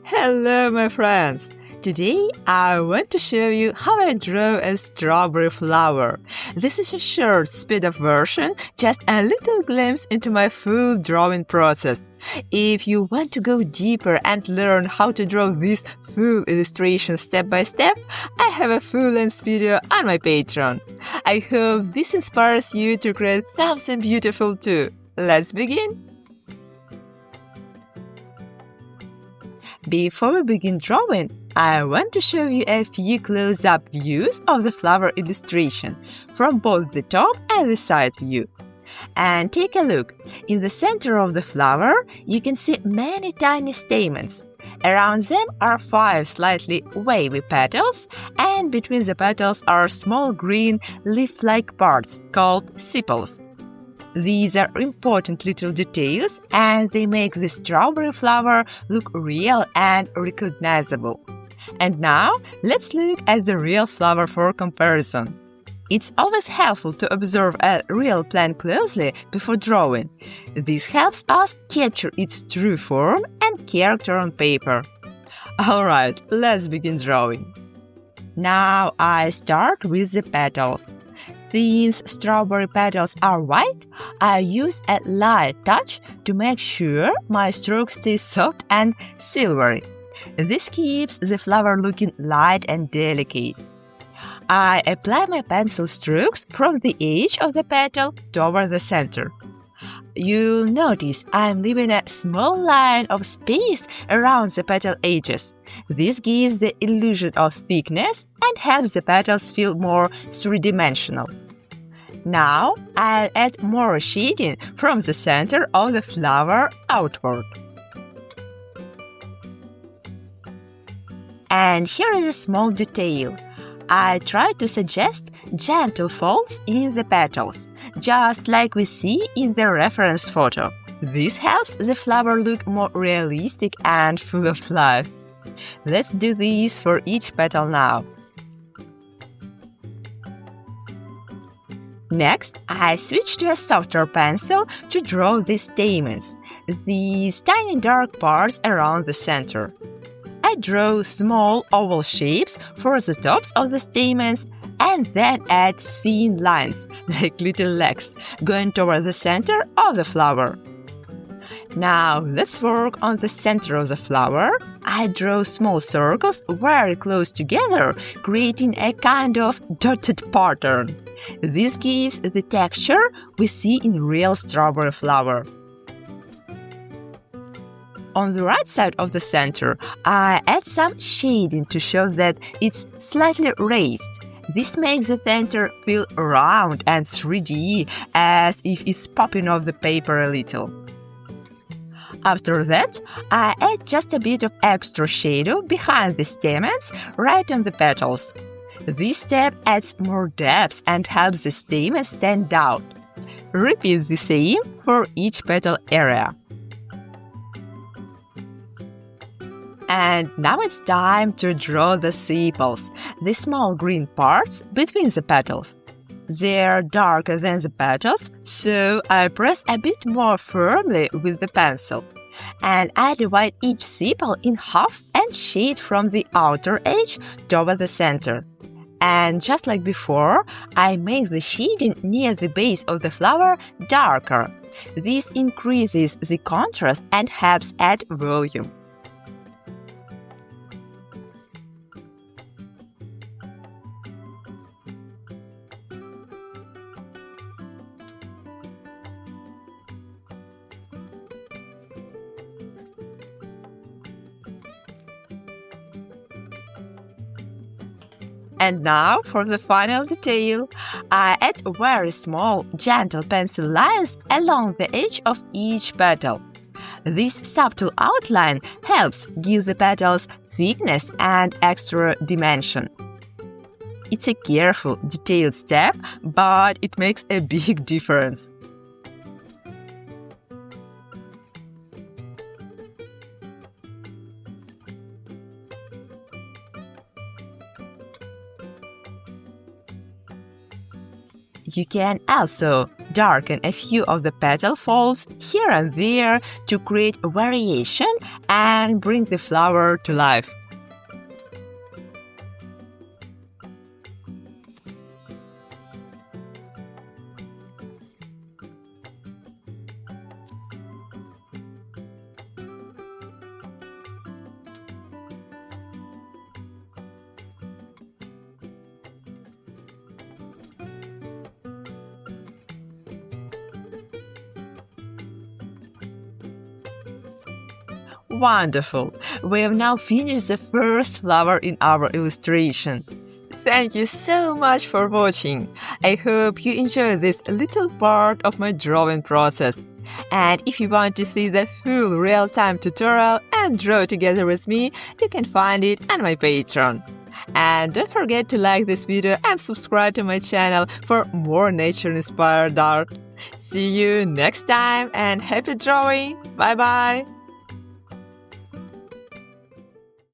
Hello, my friends! Today, I want to show you how I draw a strawberry flower. This is a short, speed-up version, just a little glimpse into my full drawing process. If you want to go deeper and learn how to draw this full illustration step by step, I have a full-length video on my Patreon. I hope this inspires you to create something beautiful too. Let's begin! Before we begin drawing, I want to show you a few close-up views of the flower illustration from both the top and the side view. And take a look. In the center of the flower, you can see many tiny stamens. Around them are 5 slightly wavy petals, and between the petals are small green leaf-like parts called sepals. These are important little details, and they make the strawberry flower look real and recognizable. And now, let's look at the real flower for comparison. It's always helpful to observe a real plant closely before drawing. This helps us capture its true form and character on paper. Alright, let's begin drawing. Now I start with the petals. Since strawberry petals are white, I use a light touch to make sure my stroke stays soft and silvery. This keeps the flower looking light and delicate. I apply my pencil strokes from the edge of the petal toward the center. You'll notice I'm leaving a small line of space around the petal edges. This gives the illusion of thickness and helps the petals feel more three-dimensional. Now, I'll add more shading from the center of the flower outward. And here is a small detail. I try to suggest gentle folds in the petals, just like we see in the reference photo. This helps the flower look more realistic and full of life. Let's do this for each petal now. Next, I switch to a softer pencil to draw the stamens, these tiny dark parts around the center. I draw small oval shapes for the tops of the stamens and then add thin lines, like little legs, going toward the center of the flower. Now, let's work on the center of the flower. I draw small circles very close together, creating a kind of dotted pattern. This gives the texture we see in real strawberry flower. On the right side of the center, I add some shading to show that it's slightly raised. This makes the center feel round and 3D, as if it's popping off the paper a little. After that, I add just a bit of extra shadow behind the stamens right on the petals. This step adds more depth and helps the stamens stand out. Repeat the same for each petal area. And now it's time to draw the sepals, the small green parts between the petals. They're darker than the petals, so I press a bit more firmly with the pencil. And I divide each sepal in half and shade from the outer edge toward the center. And just like before, I make the shading near the base of the flower darker. This increases the contrast and helps add volume. And now for the final detail. I add very small, gentle pencil lines along the edge of each petal. This subtle outline helps give the petals thickness and extra dimension. It's a careful, detailed step, but it makes a big difference. You can also darken a few of the petal folds here and there to create a variation and bring the flower to life. Wonderful! We have now finished the first flower in our illustration. Thank you so much for watching. I hope you enjoyed this little part of my drawing process. And if you want to see the full real-time tutorial and draw together with me, you can find it on my Patreon. And don't forget to like this video and subscribe to my channel for more nature-inspired art. See you next time and happy drawing! Bye-bye!